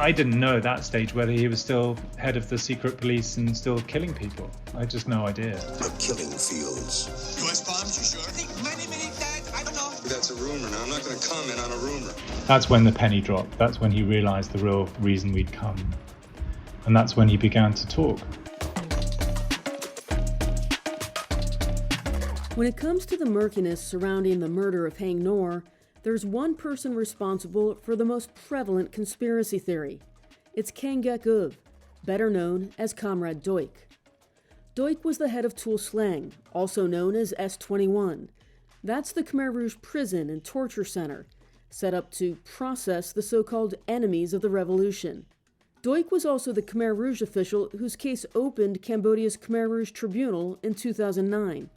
I didn't know at that stage whether he was still head of the secret police and still killing people. I had just no idea. The killing fields. US bombs, you sure? I think many died. I don't know. That's a rumor. Now, I'm not going to comment on a rumor. That's when the penny dropped. That's when he realized the real reason we'd come. And that's when he began to talk. When it comes to the murkiness surrounding the murder of Haing Ngor, there's one person responsible for the most prevalent conspiracy theory. It's Kaing Guek Euv, better known as Comrade Duch. Duch was the head of Tuol Sleng, also known as S21. That's the Khmer Rouge prison and torture center, set up to process the so-called enemies of the revolution. Duch was also the Khmer Rouge official whose case opened Cambodia's Khmer Rouge tribunal in 2009.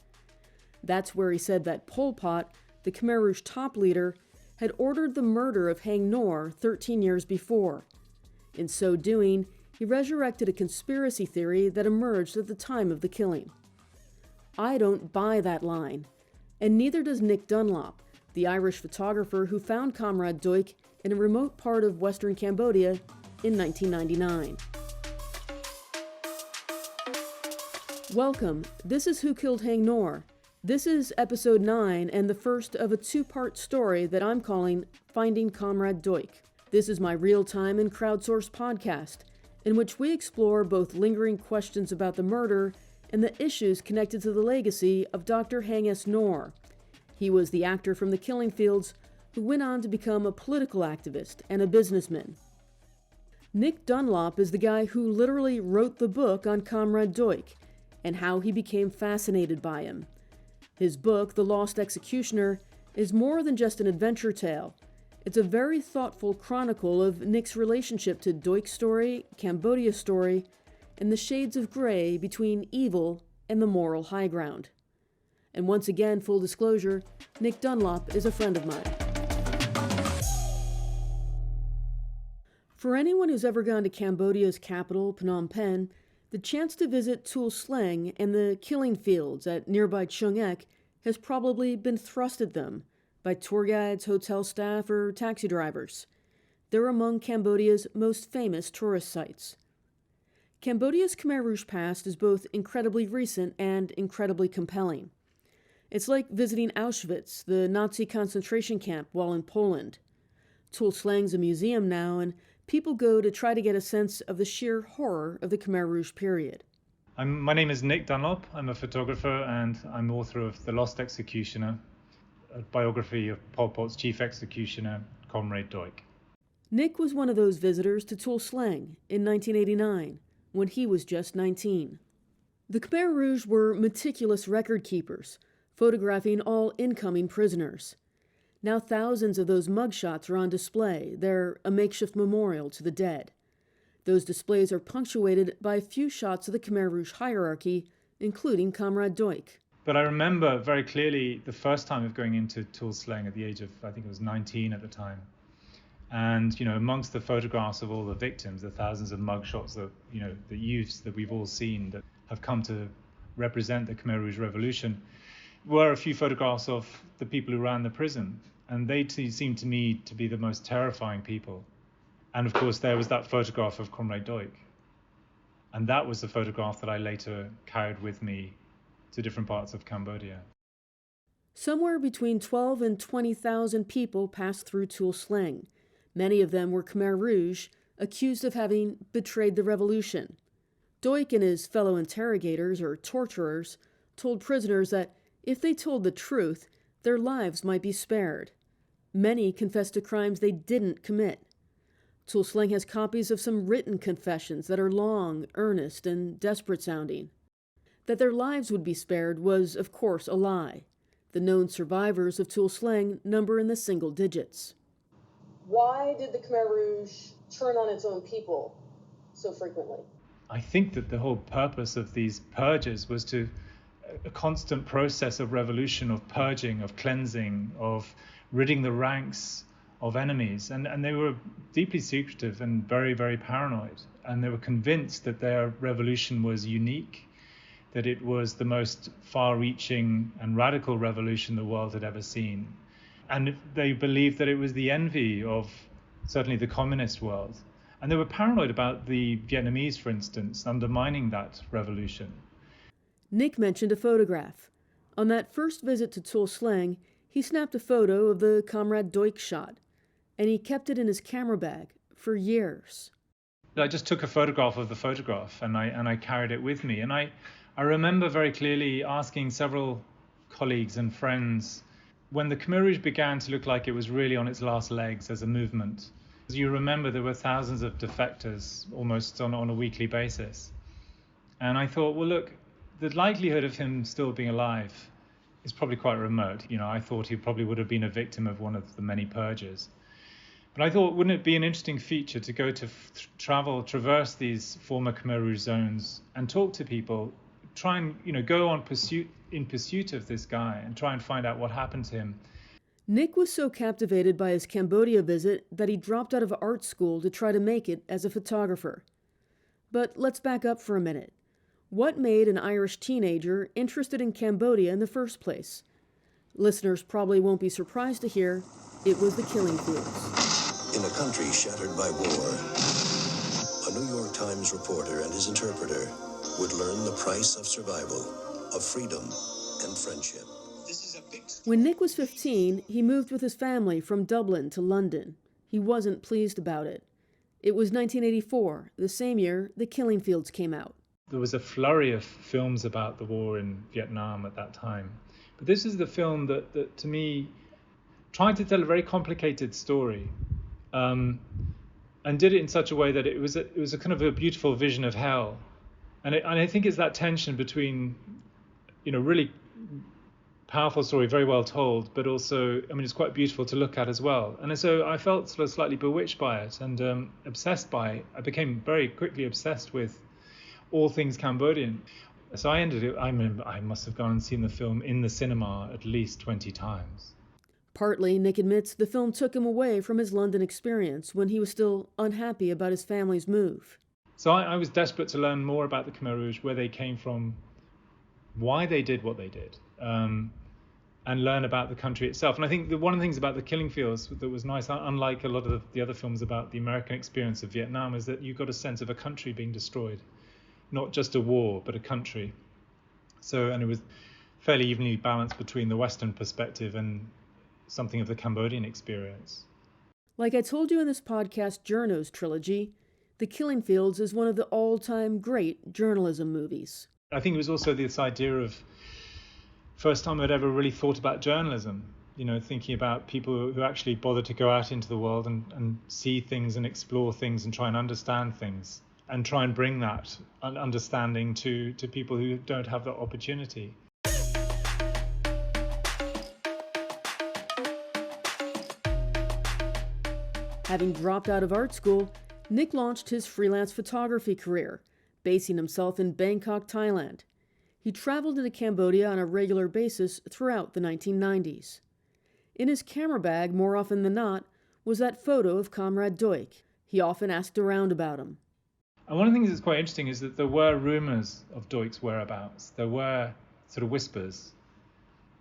That's where he said that Pol Pot, the Khmer Rouge top leader, had ordered the murder of Haing Ngor 13 years before. In so doing, he resurrected a conspiracy theory that emerged at the time of the killing. I don't buy that line, and neither does Nic Dunlop, the Irish photographer who found Comrade Duch in a remote part of Western Cambodia in 1999. Welcome, this is Who Killed Haing Ngor. This is episode 9 and the first of a two-part story that I'm calling Finding Comrade Duch. This is my real-time and crowdsourced podcast in which we explore both lingering questions about the murder and the issues connected to the legacy of Dr. Haing S. Ngor. He was the actor from the killing fields who went on to become a political activist and a businessman. Nic Dunlop is the guy who literally wrote the book on Comrade Duch and how he became fascinated by him. His book, The Lost Executioner, is more than just an adventure tale. It's a very thoughtful chronicle of Nic's relationship to Duch's story, Cambodia's story, and the shades of gray between evil and the moral high ground. And once again, full disclosure, Nic Dunlop is a friend of mine. For anyone who's ever gone to Cambodia's capital, Phnom Penh, the chance to visit Tuol Sleng and the killing fields at nearby Chung Ek has probably been thrust at them by tour guides, hotel staff, or taxi drivers. They're among Cambodia's most famous tourist sites. Cambodia's Khmer Rouge past is both incredibly recent and incredibly compelling. It's like visiting Auschwitz, the Nazi concentration camp, while in Poland. Tuol Sleng's a museum now, and people go to try to get a sense of the sheer horror of the Khmer Rouge period. My name is Nic Dunlop. I'm a photographer and I'm author of The Lost Executioner, a biography of Pol Pot's chief executioner, Comrade Duch. Nic was one of those visitors to Tuol Sleng in 1989, when he was just 19. The Khmer Rouge were meticulous record keepers, photographing all incoming prisoners. Now thousands of those mugshots are on display. They're a makeshift memorial to the dead. Those displays are punctuated by a few shots of the Khmer Rouge hierarchy, including Comrade Duch. But I remember very clearly the first time of going into Tuol Sleng at the age of, I think it was 19 at the time. And, amongst the photographs of all the victims, the thousands of mugshots that, the youths that we've all seen that have come to represent the Khmer Rouge Revolution, were a few photographs of the people who ran the prison. And they seemed to me to be the most terrifying people. And of course, there was that photograph of Comrade Duch. And that was the photograph that I later carried with me to different parts of Cambodia. Somewhere between 12 and 20,000 people passed through Tuol Sleng. Many of them were Khmer Rouge, accused of having betrayed the revolution. Duch and his fellow interrogators, or torturers, told prisoners that if they told the truth, their lives might be spared. Many confessed to crimes they didn't commit. Tuol Sleng has copies of some written confessions that are long, earnest, and desperate-sounding. That their lives would be spared was, of course, a lie. The known survivors of Tuol Sleng number in the single digits. Why did the Khmer Rouge turn on its own people so frequently? I think that the whole purpose of these purges was to a constant process of revolution, of purging, of cleansing, of ridding the ranks of enemies. And they were deeply secretive and very, very paranoid. And they were convinced that their revolution was unique, that it was the most far-reaching and radical revolution the world had ever seen. And they believed that it was the envy of certainly the communist world. And they were paranoid about the Vietnamese, for instance, undermining that revolution. Nic mentioned a photograph. On that first visit to Tuol Sleng, he snapped a photo of the Comrade Duch shot, and he kept it in his camera bag for years. I just took a photograph of the photograph, and I carried it with me. And I remember very clearly asking several colleagues and friends, when the Khmer Rouge began to look like it was really on its last legs as a movement, as you remember, there were thousands of defectors almost on a weekly basis. And I thought, well, look, the likelihood of him still being alive is probably quite remote. I thought he probably would have been a victim of one of the many purges. But I thought, wouldn't it be an interesting feature to go to traverse these former Khmer Rouge zones and talk to people, try and go on in pursuit of this guy and try and find out what happened to him. Nic was so captivated by his Cambodia visit that he dropped out of art school to try to make it as a photographer. But let's back up for a minute. What made an Irish teenager interested in Cambodia in the first place? Listeners probably won't be surprised to hear it was the killing fields. In a country shattered by war, a New York Times reporter and his interpreter would learn the price of survival, of freedom and friendship. When Nic was 15, he moved with his family from Dublin to London. He wasn't pleased about it. It was 1984, the same year The Killing Fields came out. There was a flurry of films about the war in Vietnam at that time. But this is the film that to me, tried to tell a very complicated story, and did it in such a way that it was a kind of a beautiful vision of hell. And I think it's that tension between, really powerful story, very well told, but also, it's quite beautiful to look at as well. And so I felt sort of slightly bewitched by it and obsessed by it. I became very quickly obsessed with all things Cambodian. So I must have gone and seen the film in the cinema at least 20 times. Partly, Nic admits the film took him away from his London experience when he was still unhappy about his family's move. So I was desperate to learn more about the Khmer Rouge, where they came from, why they did what they did, and learn about the country itself. And I think one of the things about The Killing Fields that was nice, unlike a lot of the other films about the American experience of Vietnam, is that you got a sense of a country being destroyed. Not just a war, but a country. And it was fairly evenly balanced between the Western perspective and something of the Cambodian experience. Like I told you in this podcast Journos trilogy, The Killing Fields is one of the all-time great journalism movies. I think it was also this idea of first time I'd ever really thought about journalism, thinking about people who actually bother to go out into the world and see things and explore things and try and understand things, and try and bring that understanding to people who don't have that opportunity. Having dropped out of art school, Nic launched his freelance photography career, basing himself in Bangkok, Thailand. He traveled into Cambodia on a regular basis throughout the 1990s. In his camera bag, more often than not, was that photo of Comrade Duch. He often asked around about him. And one of the things that's quite interesting is that there were rumors of Duch's whereabouts. There were sort of whispers.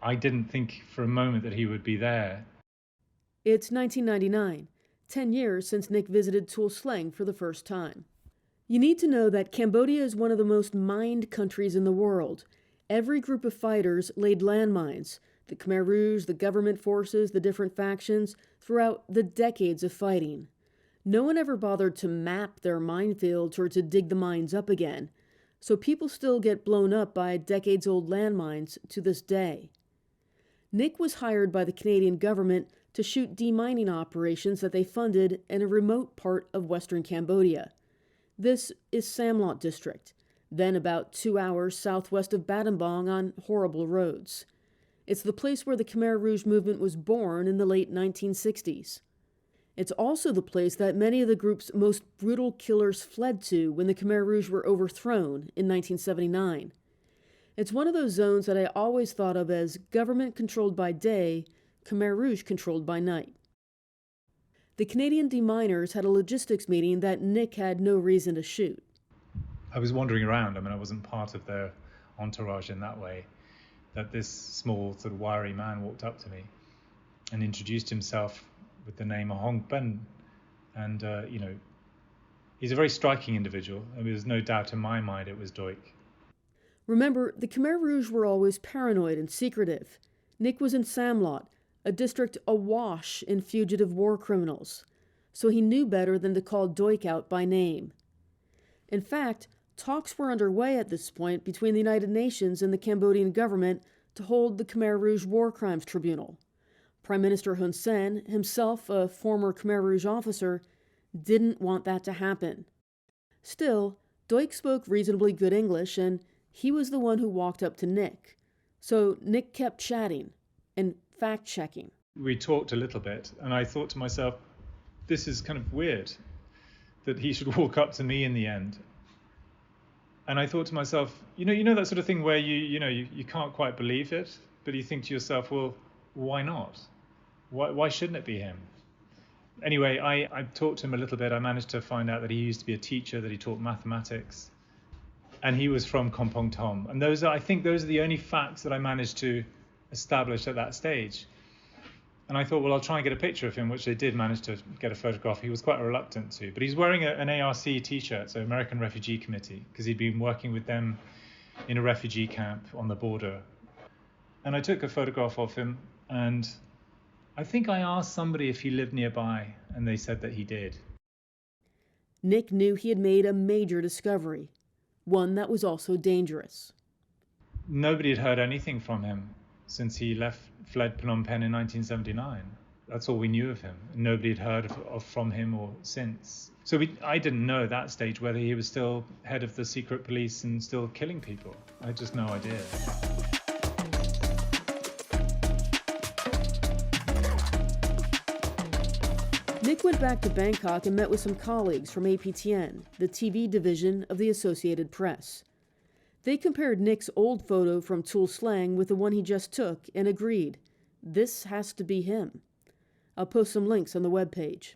I didn't think for a moment that he would be there. It's 1999, 10 years since Nic visited Tuol Sleng for the first time. You need to know that Cambodia is one of the most mined countries in the world. Every group of fighters laid landmines, the Khmer Rouge, the government forces, the different factions, throughout the decades of fighting. No one ever bothered to map their minefields or to dig the mines up again, so people still get blown up by decades-old landmines to this day. Nic was hired by the Canadian government to shoot demining operations that they funded in a remote part of western Cambodia. This is Samlot District, then about 2 hours southwest of Battambang on horrible roads. It's the place where the Khmer Rouge movement was born in the late 1960s. It's also the place that many of the group's most brutal killers fled to when the Khmer Rouge were overthrown in 1979. It's one of those zones that I always thought of as government controlled by day, Khmer Rouge controlled by night. The Canadian deminers had a logistics meeting that Nic had no reason to shoot. I was wandering around. I wasn't part of their entourage in that way. That this small, sort of wiry man walked up to me and introduced himself with the name Hong Pen, and He's a very striking individual, and there's no doubt in my mind it was Duch. Remember, the Khmer Rouge were always paranoid and secretive. Nic was in Samlot, a district awash in fugitive war criminals, so he knew better than to call Duch out by name. In fact, talks were underway at this point between the United Nations and the Cambodian government to hold the Khmer Rouge War Crimes Tribunal. Prime Minister Hun Sen, himself a former Khmer Rouge officer, didn't want that to happen. Still, Duch spoke reasonably good English, and he was the one who walked up to Nic. So Nic kept chatting and fact-checking. We talked a little bit, and I thought to myself, this is kind of weird that he should walk up to me in the end. And I thought to myself, you know that sort of thing where you can't quite believe it, but you think to yourself, well, why not? Why shouldn't it be him? Anyway, I talked to him a little bit. I managed to find out that he used to be a teacher, that he taught mathematics, and he was from Kompong Tom. And I think those are the only facts that I managed to establish at that stage. And I thought, well, I'll try and get a picture of him, which they did manage to get a photograph. He was quite reluctant to, but he's wearing an ARC t-shirt, so American Refugee Committee, because he'd been working with them in a refugee camp on the border. And I took a photograph of him, and I think I asked somebody if he lived nearby, and they said that he did. Nic knew he had made a major discovery, one that was also dangerous. Nobody had heard anything from him since he fled Phnom Penh in 1979. That's all we knew of him. Nobody had heard from him or since. So I didn't know at that stage whether he was still head of the secret police and still killing people. I had just no idea. Nic went back to Bangkok and met with some colleagues from EP9, the TV division of the Associated Press. They compared Nic's old photo from Tuol Sleng with the one he just took and agreed, this has to be him. I'll post some links on the webpage.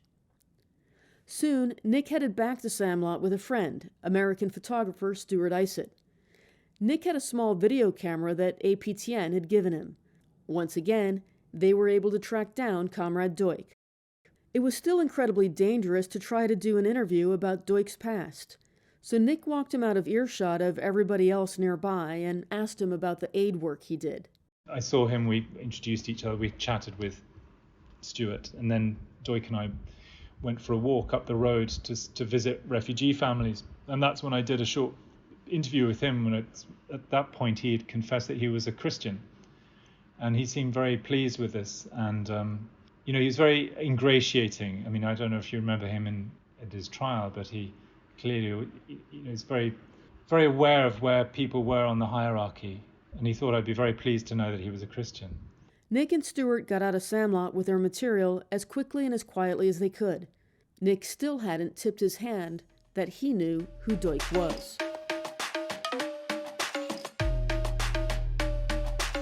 Soon, Nic headed back to Samlot with a friend, American photographer Stuart Isett. Nic had a small video camera that EP9 had given him. Once again, they were able to track down Comrade Duch. It was still incredibly dangerous to try to do an interview about Duch's past. So Nic walked him out of earshot of everybody else nearby and asked him about the aid work he did. I saw him, we introduced each other, we chatted with Stuart, and then Duch and I went for a walk up the road to visit refugee families. And that's when I did a short interview with him, when at that point he had confessed that he was a Christian. And he seemed very pleased with this, and he was very ingratiating. I mean, I don't know if you remember him at his trial, but he clearly, is very, very aware of where people were on the hierarchy, and he thought I'd be very pleased to know that he was a Christian. Nic and Stuart got out of Samlot with their material as quickly and as quietly as they could. Nic still hadn't tipped his hand that he knew who Duch was.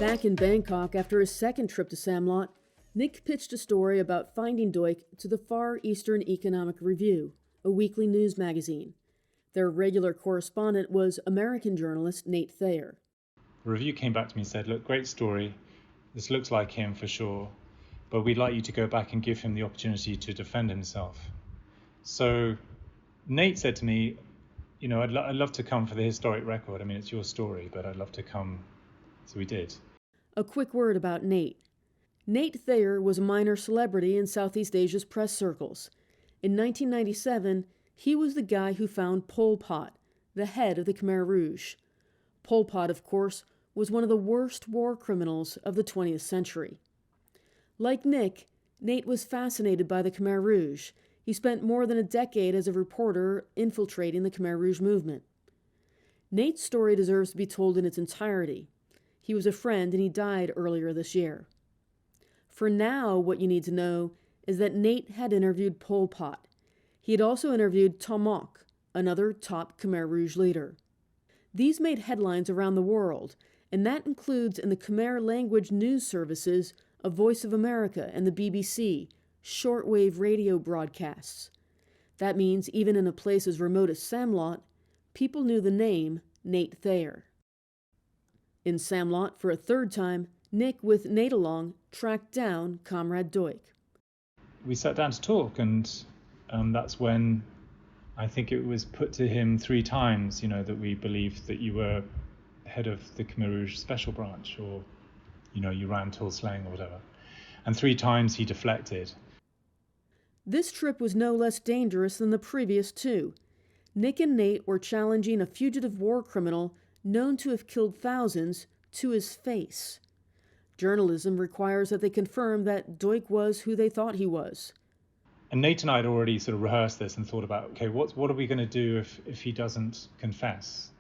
Back in Bangkok after his second trip to Samlot, Nic pitched a story about finding Duch to the Far Eastern Economic Review, a weekly news magazine. Their regular correspondent was American journalist Nate Thayer. The review came back to me and said, look, great story. This looks like him for sure, but we'd like you to go back and give him the opportunity to defend himself. So Nate said to me, I'd love to come for the historic record. I mean, it's your story, but I'd love to come. So we did. A quick word about Nate. Nate Thayer was a minor celebrity in Southeast Asia's press circles. In 1997, he was the guy who found Pol Pot, the head of the Khmer Rouge. Pol Pot, of course, was one of the worst war criminals of the 20th century. Like Nic, Nate was fascinated by the Khmer Rouge. He spent more than a decade as a reporter infiltrating the Khmer Rouge movement. Nate's story deserves to be told in its entirety. He was a friend and he died earlier this year. For now, what you need to know is that Nate had interviewed Pol Pot. He had also interviewed Tomok, another top Khmer Rouge leader. These made headlines around the world, and that includes in the Khmer language news services of Voice of America and the BBC, shortwave radio broadcasts. That means even in a place as remote as Samlot, people knew the name Nate Thayer. In Samlot, for a third time, Nic, with Nate along, tracked down Comrade Duch. We sat down to talk, and that's when I think it was put to him 3 times, that we believed that you were head of the Khmer Rouge special branch, or, you ran Tuol Sleng or whatever. And 3 times he deflected. This trip was no less dangerous than the previous 2. Nic and Nate were challenging a fugitive war criminal known to have killed thousands to his face. Journalism requires that they confirm that Duch was who they thought he was. And Nate and I had already sort of rehearsed this and thought about, okay, what are we going to do if he doesn't confess?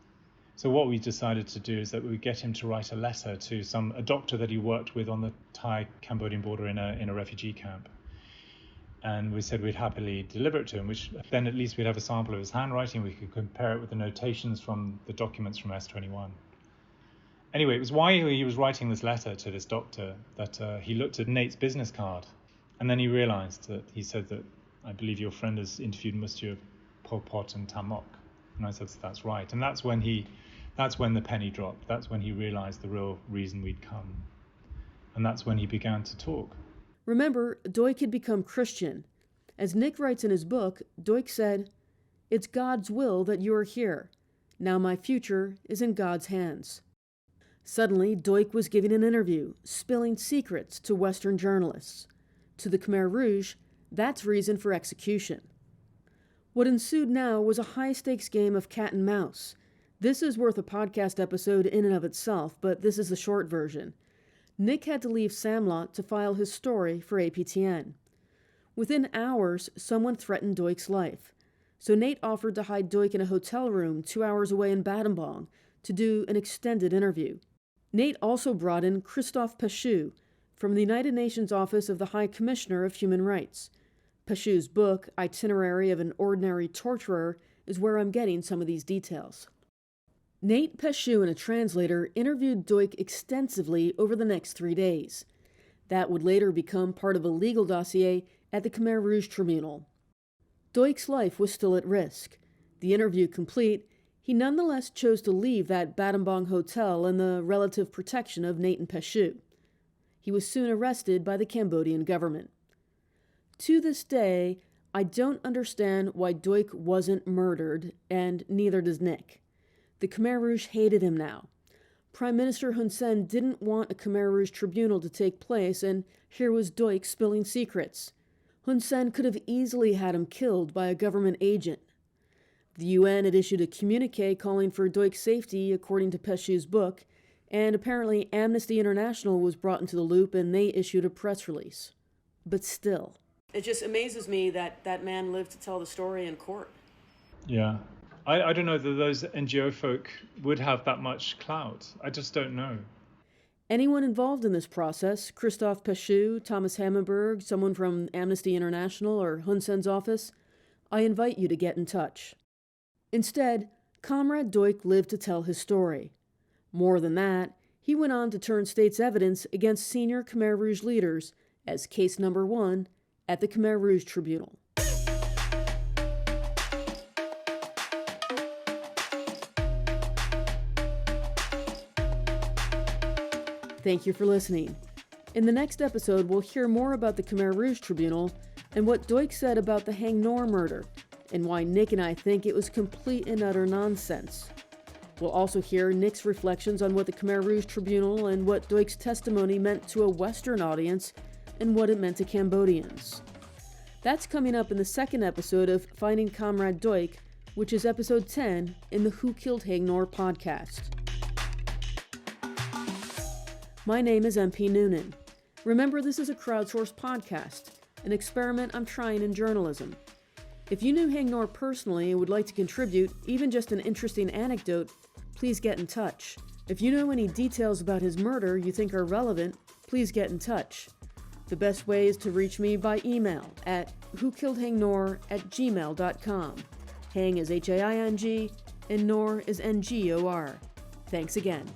So what we decided to do is that we would get him to write a letter to a doctor that he worked with on the Thai-Cambodian border in a refugee camp. And we said we'd happily deliver it to him, which then at least we'd have a sample of his handwriting. We could compare it with the notations from the documents from S21. Anyway, it was while he was writing this letter to this doctor that he looked at Nate's business card. And then he realized that he said that, I believe your friend has interviewed Monsieur Pol Pot and Tam Mok. And I said, that's right. And that's when the penny dropped. That's when he realized the real reason we'd come. And that's when he began to talk. Remember, Duch had become Christian. As Nic writes in his book, Duch said, "It's God's will that you are here. Now my future is in God's hands." Suddenly, Duch was giving an interview, spilling secrets to Western journalists. To the Khmer Rouge, that's reason for execution. What ensued now was a high-stakes game of cat and mouse. This is worth a podcast episode in and of itself, but this is the short version. Nic had to leave Samlot to file his story for EP9. Within hours, someone threatened Duch's life. So Nate offered to hide Duch in a hotel room 2 hours away in Battambang to do an extended interview. Nate also brought in Christophe Péchu from the United Nations Office of the High Commissioner of Human Rights. Péchu's book, Itinerary of an Ordinary Torturer, is where I'm getting some of these details. Nate, Péchu, and a translator interviewed Duch extensively over the next 3 days. That would later become part of a legal dossier at the Khmer Rouge Tribunal. Duch's life was still at risk. The interview complete, he nonetheless chose to leave that Battambang hotel in the relative protection of Nate and Péchu. He was soon arrested by the Cambodian government. To this day, I don't understand why Duch wasn't murdered, and neither does Nic. The Khmer Rouge hated him now. Prime Minister Hun Sen didn't want a Khmer Rouge tribunal to take place, and here was Duch spilling secrets. Hun Sen could have easily had him killed by a government agent. The UN had issued a communiqué calling for Duch's safety, according to Péchu's book, and apparently Amnesty International was brought into the loop and they issued a press release. But still. It just amazes me that that man lived to tell the story in court. Yeah. I don't know that those NGO folk would have that much clout. I just don't know. Anyone involved in this process, Christophe Péchu, Thomas Hammenberg, someone from Amnesty International or Hun Sen's office, I invite you to get in touch. Instead, Comrade Duch lived to tell his story. More than that, he went on to turn state's evidence against senior Khmer Rouge leaders as case number 1 at the Khmer Rouge Tribunal. Thank you for listening. In the next episode, we'll hear more about the Khmer Rouge Tribunal and what Duch said about the Haing Ngor murder, and why Nic and I think it was complete and utter nonsense. We'll also hear Nic's reflections on what the Khmer Rouge Tribunal and what Duch's testimony meant to a Western audience and what it meant to Cambodians. That's coming up in the second episode of Finding Comrade Duch, which is episode 10 in the Who Killed Haing Ngor podcast. My name is MP Noonan. Remember, this is a crowdsourced podcast, an experiment I'm trying in journalism. If you knew Haing Ngor personally and would like to contribute, even just an interesting anecdote, please get in touch. If you know any details about his murder you think are relevant, please get in touch. The best way is to reach me by email at whokilledhaingngor@gmail.com. Haing is Haing and Ngor is Ngor. Thanks again.